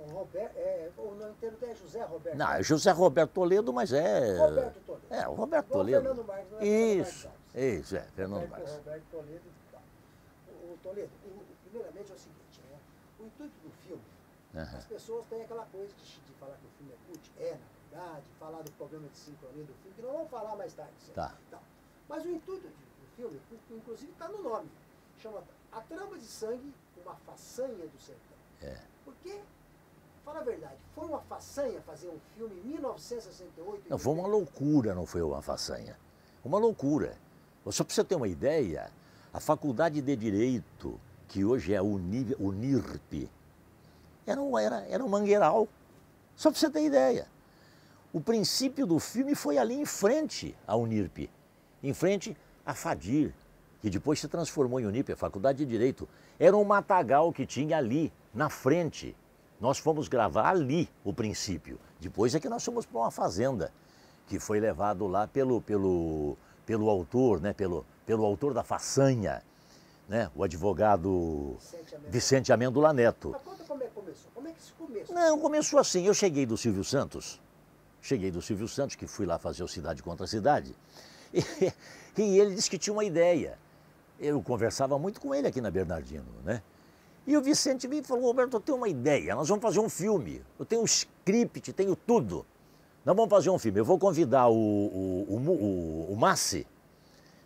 o nome inteiro é José Roberto. Não, é José Roberto Toledo, mas é... Roberto Toledo. É, o Roberto Igual Toledo. Fernando Marques, não é Isso, Fernando isso, Fernando Marques. Roberto Toledo. Tá. O Toledo, primeiramente é o seguinte, né? O intuito do filme, as pessoas têm aquela coisa de falar que o filme é cult, na verdade, falar do problema de sincronia do filme, que não vamos falar mais tarde. Tá. Tá. Mas o intuito do filme, inclusive está no nome, chama A Trama de Sangue, uma façanha do sertão. Porque, fala a verdade, foi uma façanha fazer um filme em 1968? Não, foi uma loucura, não foi uma façanha. Uma loucura. Só para você ter uma ideia, a Faculdade de Direito, que hoje é a Unirp, era um mangueiral. Só para você ter ideia. O princípio do filme foi ali em frente à Unirp, em frente à FADIR, que depois se transformou em Unip, a Faculdade de Direito. Era um matagal que tinha ali, na frente. Nós fomos gravar ali o princípio. Depois é que nós fomos para uma fazenda, que foi levado lá pelo autor, né? pelo autor da façanha, né? O advogado Vicente Amêndola Neto. Mas conta como é que começou. Como é que se começou? Não, começou assim. Eu cheguei do Silvio Santos, que fui lá fazer o Cidade contra Cidade, e ele disse que tinha uma ideia. Eu conversava muito com ele aqui na Bernardino, né? E o Vicente veio e falou: Roberto, eu tenho uma ideia, nós vamos fazer um filme. Eu tenho um script, tenho tudo. Nós vamos fazer um filme. Eu vou convidar o Massi,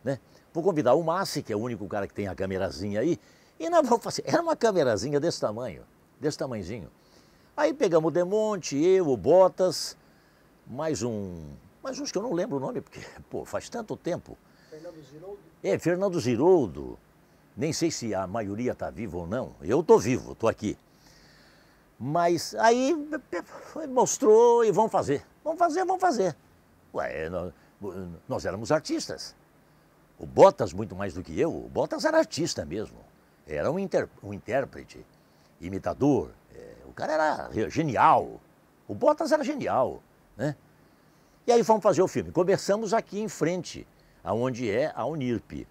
né? Vou convidar o Massi, que é o único cara que tem a câmerazinha aí, e nós vamos fazer. Era uma câmerazinha desse tamanho, desse tamanhozinho. Aí pegamos o Demonte, eu, o Botas, mais uns que eu não lembro o nome, porque, pô, faz tanto tempo. Fernando Ziroldo? Fernando Ziroldo. Nem sei se a maioria está viva ou não. Eu estou vivo, estou aqui. Mas aí mostrou e vamos fazer. Vamos fazer. Ué, nós éramos artistas. O Botas, muito mais do que eu, o Botas era artista mesmo. Era um intérprete, imitador. O cara era genial. O Botas era genial, né? E aí fomos fazer o filme. Começamos aqui em frente, aonde é a Unirp.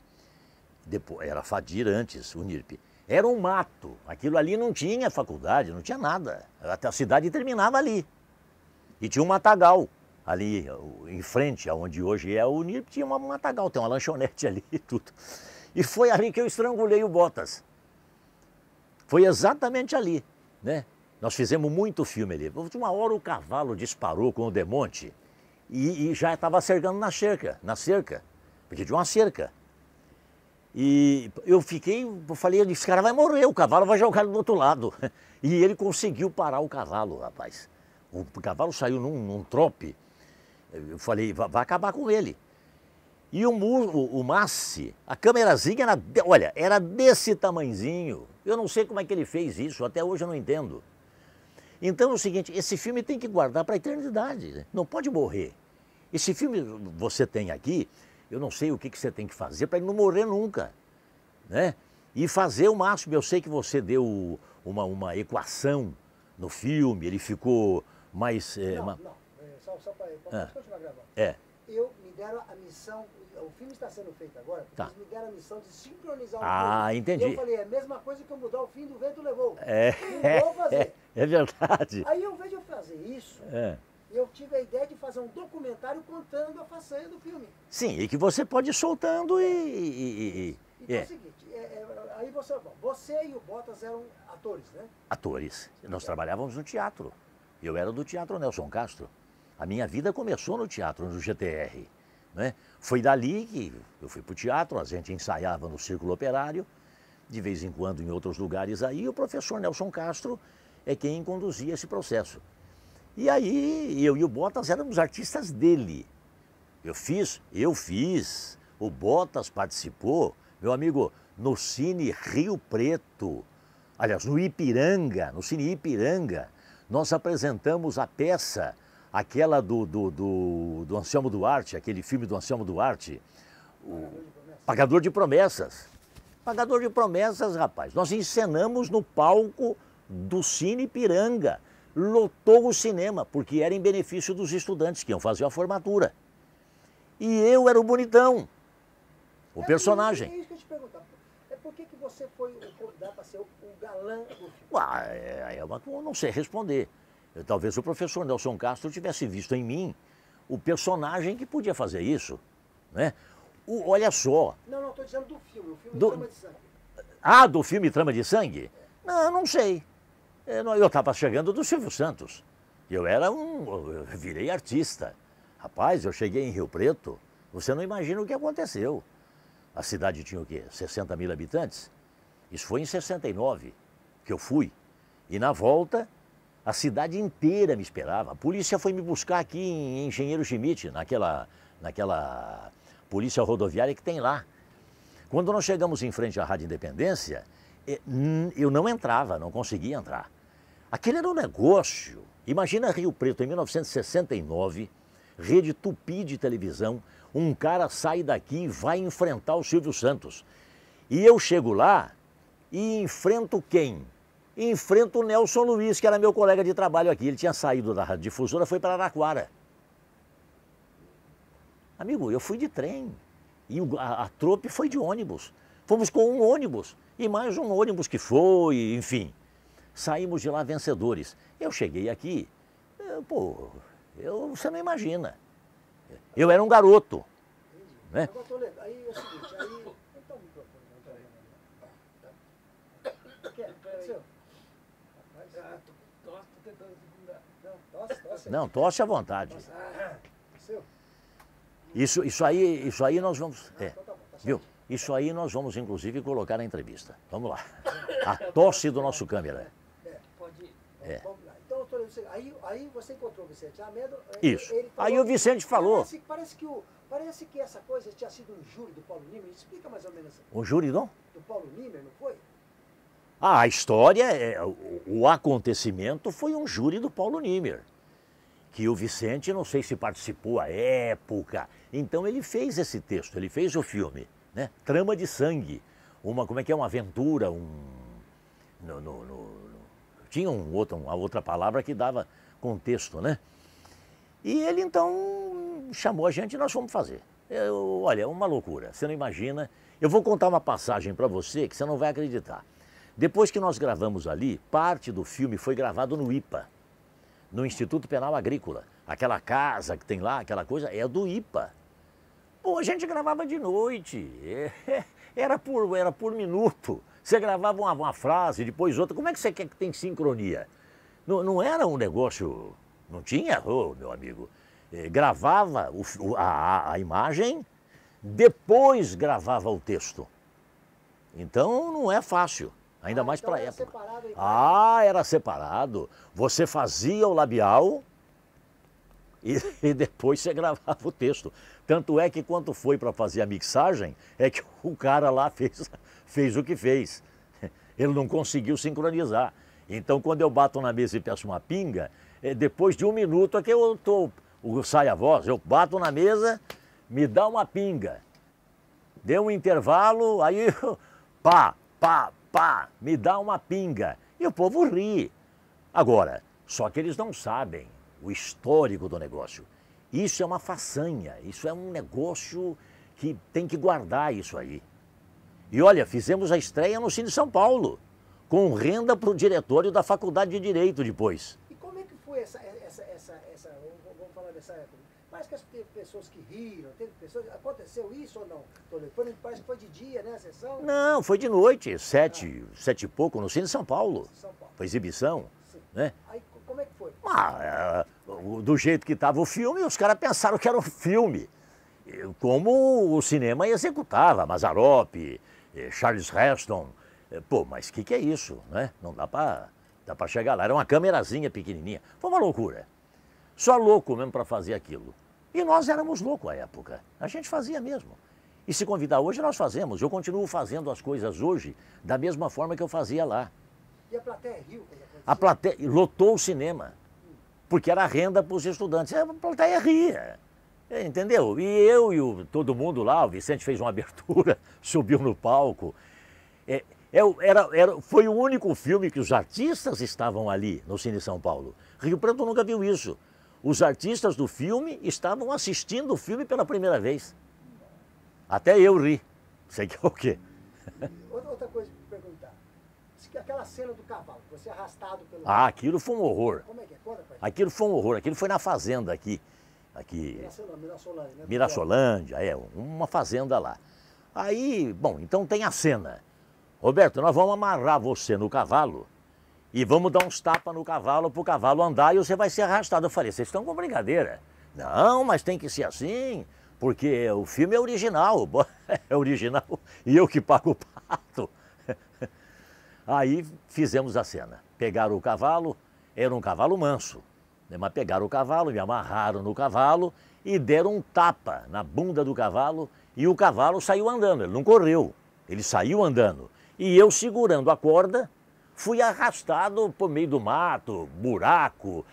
Depois, era a FADIR antes, Unirp. Era um mato. Aquilo ali não tinha faculdade, não tinha nada. Até a cidade terminava ali. E tinha um matagal. Ali em frente, aonde hoje é a Unirp, tinha um matagal, tem uma lanchonete ali e tudo. E foi ali que eu estrangulei o Botas. Foi exatamente ali, né? Nós fizemos muito filme ali. Uma hora o cavalo disparou com o Demonte e já estava cercando na cerca, porque tinha uma cerca. E eu falei, esse cara vai morrer, o cavalo vai jogar ele do outro lado. E ele conseguiu parar o cavalo, rapaz. O cavalo saiu num trope. Eu falei, vai acabar com ele. E o Massi, a câmerazinha era desse tamanzinho. Eu não sei como é que ele fez isso, até hoje eu não entendo. Então é o seguinte, esse filme tem que guardar para a eternidade, né? Não pode morrer. Esse filme você tem aqui, eu não sei o que você tem que fazer para ele não morrer nunca, né? E fazer o máximo. Eu sei que você deu uma equação no filme, ele ficou mais... Só para continuar gravando. Me deram a missão, o filme está sendo feito agora, porque eles me deram a missão de sincronizar o filme. Entendi. E eu falei, é a mesma coisa que eu mudar o fim do Vento Levou. Não vou fazer. É verdade. Aí, ao invés de eu fazer isso, eu tive a ideia de fazer um documentário contando a façanha do filme. Sim, e que você pode ir soltando Então é o seguinte, aí você e o Botas eram atores, né? Atores. Nós trabalhávamos no teatro. Eu era do Teatro Nelson Castro. A minha vida começou no teatro, no GTR, né? Foi dali que eu fui para o teatro, a gente ensaiava no Círculo Operário, de vez em quando em outros lugares aí, o professor Nelson Castro é quem conduzia esse processo. E aí, eu e o Botas éramos artistas dele. Eu fiz, o Botas participou, meu amigo, no Cine Rio Preto, aliás, no Cine Ipiranga, nós apresentamos a peça, aquela do Anselmo Duarte, aquele filme do Anselmo Duarte, Pagador de Promessas. Pagador de Promessas, rapaz. Nós encenamos no palco do Cine Ipiranga. Lotou o cinema, porque era em benefício dos estudantes que iam fazer a formatura. E eu era o bonitão, o personagem. É isso que eu te perguntar. É porque que você foi convidado para ser o galã do filme? Eu não sei responder. Talvez o professor Nelson Castro tivesse visto em mim o personagem que podia fazer isso, né? Olha só. Não, estou dizendo do filme, o filme Trama de Sangue. Ah, do filme Trama de Sangue? Não sei. Eu estava chegando do Silvio Santos. Eu virei artista. Rapaz, eu cheguei em Rio Preto, você não imagina o que aconteceu. A cidade tinha o quê? 60 mil habitantes? Isso foi em 69 que eu fui. E na volta, a cidade inteira me esperava. A polícia foi me buscar aqui em Engenheiro Schmidt, naquela polícia rodoviária que tem lá. Quando nós chegamos em frente à Rádio Independência, eu não entrava, não conseguia entrar. Aquele era um negócio. Imagina Rio Preto, em 1969, rede Tupi de televisão, um cara sai daqui e vai enfrentar o Silvio Santos. E eu chego lá e enfrento quem? Enfrento o Nelson Luiz, que era meu colega de trabalho aqui. Ele tinha saído da Rádio Difusora, foi para Araraquara. Amigo, eu fui de trem e a trope foi de ônibus. Fomos com um ônibus e mais um ônibus que foi, enfim. Saímos de lá vencedores. Eu cheguei aqui, você não imagina. Eu era um garoto. Né? Agora, Toledo, aí é o seguinte, então o microfone não, tosse à vontade. Isso aí nós vamos... viu? Isso aí nós vamos, inclusive, colocar na entrevista. Vamos lá. A tosse do nosso câmera. Pode ir. Vamos lá. Então, aí você encontrou o Vicente Amedo. Isso. Aí o Vicente falou. Parece que essa coisa tinha sido um júri do Paulo Niemer. Explica mais ou menos. Um júri, não? Do Paulo Niemer, não foi? A história, o acontecimento foi um júri do Paulo Niemer. Que o Vicente, não sei se participou à época. Então ele fez esse texto, ele fez o filme, né? Trama de Sangue. Uma aventura, tinha uma outra palavra que dava contexto, né? E ele então chamou a gente e nós fomos fazer. Olha, é uma loucura, você não imagina. Eu vou contar uma passagem para você que você não vai acreditar. Depois que nós gravamos ali, parte do filme foi gravado no IPA, no Instituto Penal Agrícola. Aquela casa que tem lá, aquela coisa, é do IPA. Pô, a gente gravava de noite, era por minuto. Você gravava uma frase, depois outra. Como é que você quer que tenha sincronia? Não era um negócio... Não tinha, meu amigo. Gravava a imagem, depois gravava o texto. Então não é fácil, ainda mais para a época. Separado, então. Era separado. Você fazia o labial e depois você gravava o texto. Tanto é que quando foi para fazer a mixagem, é que o cara lá fez o que fez. Ele não conseguiu sincronizar. Então, quando eu bato na mesa e peço uma pinga, depois de um minuto é que sai a voz. Eu bato na mesa, me dá uma pinga. Deu um intervalo, aí pá, me dá uma pinga. E o povo ri. Agora, só que eles não sabem o histórico do negócio. Isso é uma façanha, isso é um negócio que tem que guardar isso aí. E olha, fizemos a estreia no Cine São Paulo, com renda para o diretório da Faculdade de Direito depois. E como é que foi vamos falar dessa época? Parece que teve pessoas que riram, aconteceu isso ou não? Parece que foi de dia, né, a sessão? Não, foi de noite, sete e pouco, no Cine São Paulo. Foi exibição, né? Aí como é que foi? Do jeito que estava o filme, os caras pensaram que era um filme. Como o cinema executava, Mazzaropi, Charles Heston. Pô, mas o que é isso, né? Não dá para chegar lá. Era uma câmerazinha pequenininha. Foi uma loucura. Só louco mesmo para fazer aquilo. E nós éramos loucos à época. A gente fazia mesmo. E se convidar hoje, nós fazemos. Eu continuo fazendo as coisas hoje da mesma forma que eu fazia lá. E a plateia riu? A plateia lotou o cinema. Porque era renda para os estudantes. A plateia ria. Entendeu? E eu todo mundo lá, o Vicente fez uma abertura, subiu no palco. Foi o único filme que os artistas estavam ali no Cine São Paulo. Rio Preto nunca viu isso. Os artistas do filme estavam assistindo o filme pela primeira vez. Até eu ri. Sei que é o quê. Outra coisa. aquela cena do cavalo, você arrastado pelo... Ah, aquilo foi um horror. Como é que é? Conta pra gente. Aquilo foi um horror. Aquilo foi na fazenda aqui. Mirassolândia, né? Mirassolândia, uma fazenda lá. Aí, bom, então tem a cena. Roberto, nós vamos amarrar você no cavalo e vamos dar uns tapas no cavalo pro cavalo andar e você vai ser arrastado. Eu falei, vocês estão com brincadeira. Não, mas tem que ser assim, porque o filme é original. É original e eu que pago o pato. Aí fizemos a cena. Pegaram o cavalo, era um cavalo manso. Mas pegaram o cavalo, me amarraram no cavalo e deram um tapa na bunda do cavalo e o cavalo saiu andando, ele não correu, ele saiu andando. E eu segurando a corda, fui arrastado por meio do mato, buraco,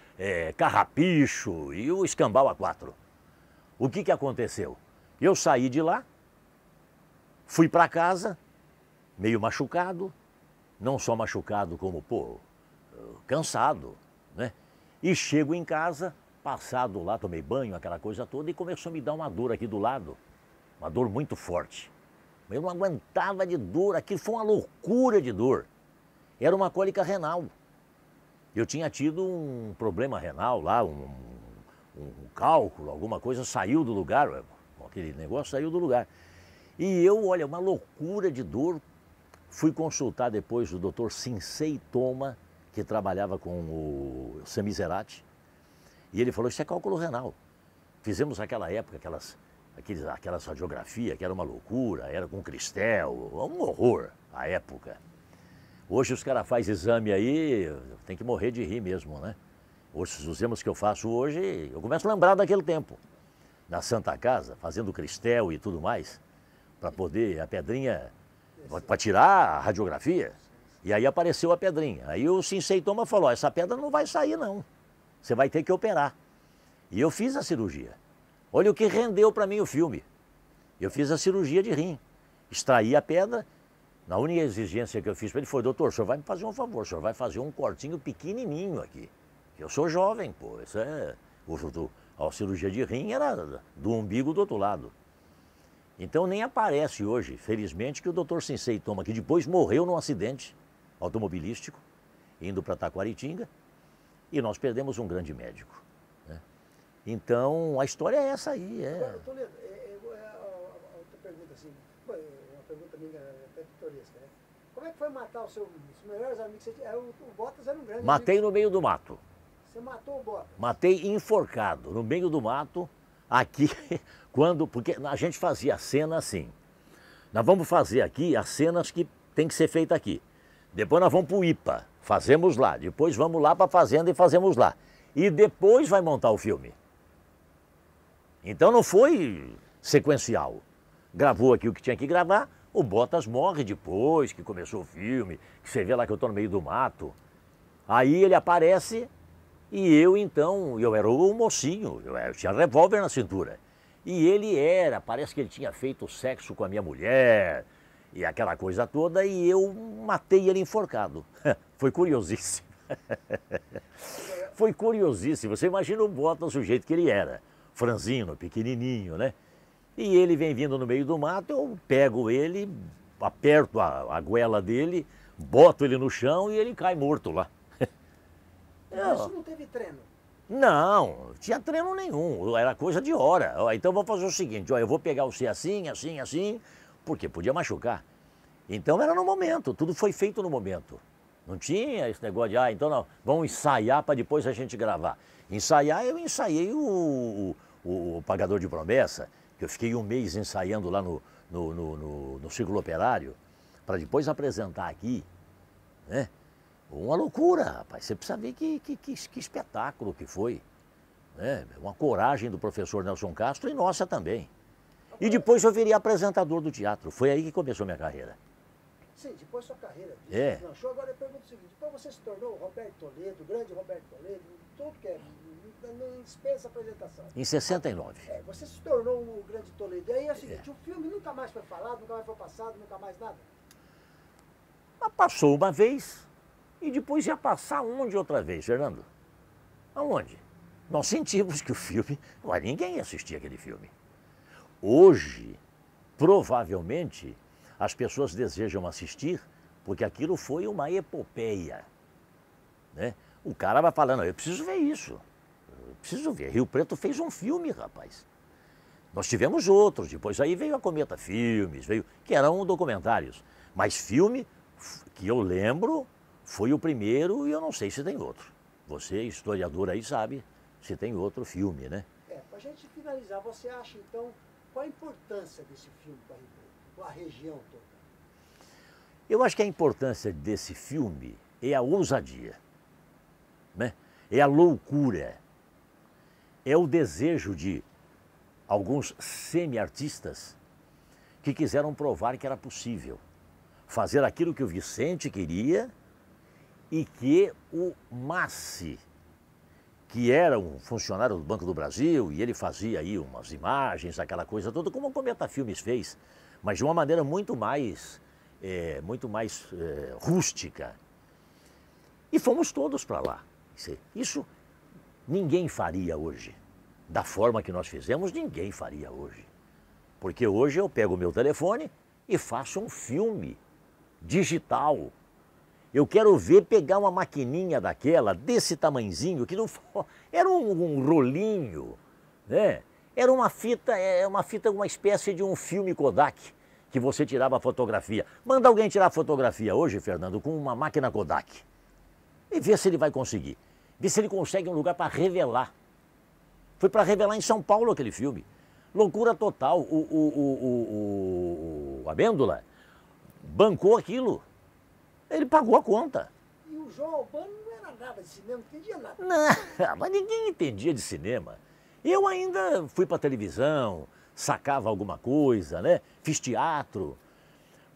carrapicho e o escambau a quatro. O que aconteceu? Eu saí de lá, fui para casa, meio machucado, não só machucado como, cansado, né? E chego em casa, passado lá, tomei banho, aquela coisa toda, e começou a me dar uma dor aqui do lado. Uma dor muito forte. Eu não aguentava de dor, aquilo foi uma loucura de dor. Era uma cólica renal. Eu tinha tido um problema renal lá, um cálculo, alguma coisa, saiu do lugar, aquele negócio saiu do lugar. E eu, olha, uma loucura de dor. Fui consultar depois o Dr. Shinsei Toma, que trabalhava com o Samizerati, e ele falou, isso é cálculo renal. Fizemos naquela época aquelas radiografias, que era uma loucura, era com cristel, um horror à época. Hoje os caras fazem exame aí, tem que morrer de rir mesmo, né? Hoje, os exames que eu faço hoje, eu começo a lembrar daquele tempo. Na Santa Casa, fazendo cristel e tudo mais, para poder, a pedrinha, para tirar a radiografia. E aí apareceu a pedrinha. Aí o Shinsei Toma falou, essa pedra não vai sair não, você vai ter que operar. E eu fiz a cirurgia. Olha o que rendeu para mim o filme. Eu fiz a cirurgia de rim, extraí a pedra. A única exigência que eu fiz para ele foi, doutor, o senhor vai me fazer um favor, o senhor vai fazer um cortinho pequenininho aqui. Eu sou jovem, isso é... A cirurgia de rim era do umbigo do outro lado. Então nem aparece hoje, felizmente, que o doutor Shinsei Toma, que depois morreu num acidente automobilístico, indo para Taquaritinga, e nós perdemos um grande médico, né? Então, a história é essa aí. Agora, Toledo, outra pergunta assim, uma pergunta minha até pitoresca, né? Como é que foi matar os melhores amigos? O Botas era um grande Matei amigo. No meio do mato. Você matou o Botas? Matei enforcado, no meio do mato, aqui, porque a gente fazia a cena assim. Nós vamos fazer aqui as cenas que tem que ser feita aqui. Depois nós vamos para o IPA, fazemos lá. Depois vamos lá para a fazenda e fazemos lá. E depois vai montar o filme. Então não foi sequencial. Gravou aqui o que tinha que gravar, o Botas morre depois que começou o filme, que você vê lá que eu estou no meio do mato. Aí ele aparece e eu então, eu era o mocinho, eu tinha revólver na cintura. E ele parece que ele tinha feito sexo com a minha mulher e aquela coisa toda, e eu matei ele enforcado. Foi curiosíssimo. Foi curiosíssimo. Você imagina o Botas, o jeito que ele era. Franzino, pequenininho, né? E ele vem vindo no meio do mato, eu pego ele, aperto a goela dele, boto ele no chão e ele cai morto lá. Isso não teve treino? Não, tinha treino nenhum, era coisa de hora. Então vou fazer o seguinte, eu vou pegar você assim, assim, assim, porque podia machucar. Então era no momento, tudo foi feito no momento. Não tinha esse negócio de, então não, vamos ensaiar para depois a gente gravar. Ensaiar, eu ensaiei o Pagador de Promessa, que eu fiquei um mês ensaiando lá no Círculo Operário, para depois apresentar aqui, né? Uma loucura, rapaz, você precisa ver que espetáculo que foi, né? Uma coragem do professor Nelson Castro e nossa também. E depois eu virei apresentador do teatro, foi aí que começou minha carreira. Sim, depois sua carreira. Não, agora eu pergunto o seguinte, depois você se tornou o Roberto Toledo, o grande Roberto Toledo, tudo que não dispensa apresentação. Em 69. Você se tornou o grande Toledo. E aí é o seguinte, o filme nunca mais foi falado, nunca mais foi passado, nunca mais nada? Mas passou uma vez e depois ia passar onde outra vez, Fernando? Aonde? Nós sentimos que o filme... ninguém ia assistir aquele filme. Hoje, provavelmente, as pessoas desejam assistir porque aquilo foi uma epopeia, né? O cara vai falando, eu preciso ver isso, eu preciso ver. Rio Preto fez um filme, rapaz. Nós tivemos outros, depois aí veio a Cometa Filmes, que eram documentários. Mas filme, que eu lembro, foi o primeiro e eu não sei se tem outro. Você, historiador aí, sabe se tem outro filme, né? Para a gente finalizar, você acha então, qual a importância desse filme para Rio Preto, para a região toda? Eu acho que a importância desse filme é a ousadia, né? É a loucura, é o desejo de alguns semi-artistas que quiseram provar que era possível fazer aquilo que o Vicente queria e que o Massi, que era um funcionário do Banco do Brasil, e ele fazia aí umas imagens, aquela coisa toda, como o Cometa Filmes fez, mas de uma maneira muito mais rústica. E fomos todos para lá. Isso ninguém faria hoje. Da forma que nós fizemos, ninguém faria hoje. Porque hoje eu pego o meu telefone e faço um filme digital. Eu quero ver pegar uma maquininha daquela, desse tamanzinho, que não era um rolinho, né? Era uma fita, uma espécie de um filme Kodak, que você tirava a fotografia. Manda alguém tirar a fotografia hoje, Fernando, com uma máquina Kodak. E vê se ele vai conseguir. Vê se ele consegue um lugar para revelar. Foi para revelar em São Paulo aquele filme. Loucura total. O Amêndola bancou aquilo. Ele pagou a conta. E o João Albano não era nada de cinema, não entendia nada. Não, mas ninguém entendia de cinema. Eu ainda fui para televisão, sacava alguma coisa, né? Fiz teatro.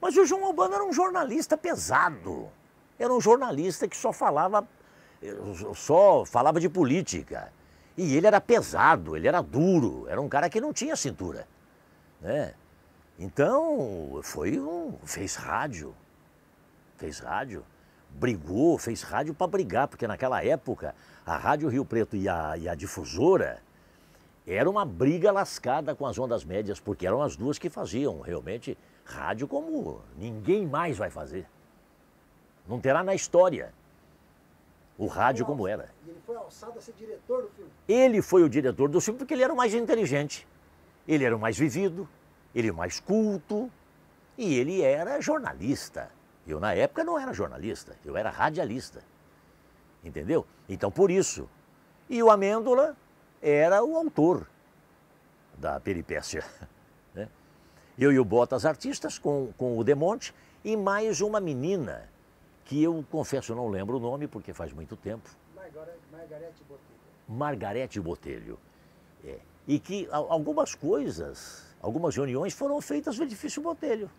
Mas o João Albano era um jornalista pesado. Era um jornalista que só falava de política. E ele era pesado, ele era duro, era um cara que não tinha cintura, né? Então, fez rádio, brigou, fez rádio para brigar, porque naquela época a Rádio Rio Preto e a Difusora era uma briga lascada com as ondas médias, porque eram as duas que faziam realmente rádio como ninguém mais vai fazer. Não terá na história o rádio como era. E ele foi alçado a ser diretor do filme? Ele foi o diretor do filme porque ele era o mais inteligente, ele era o mais vivido, ele era o mais culto e ele era jornalista. Eu, na época, não era jornalista, eu era radialista, entendeu? Então, por isso. E o Amêndola era o autor da peripécia, né? Eu e o Botas artistas com o Demonte e mais uma menina que eu, confesso, não lembro o nome, porque faz muito tempo. Margarete Botelho. Margarete Botelho. E que algumas coisas, algumas reuniões foram feitas no edifício Botelho.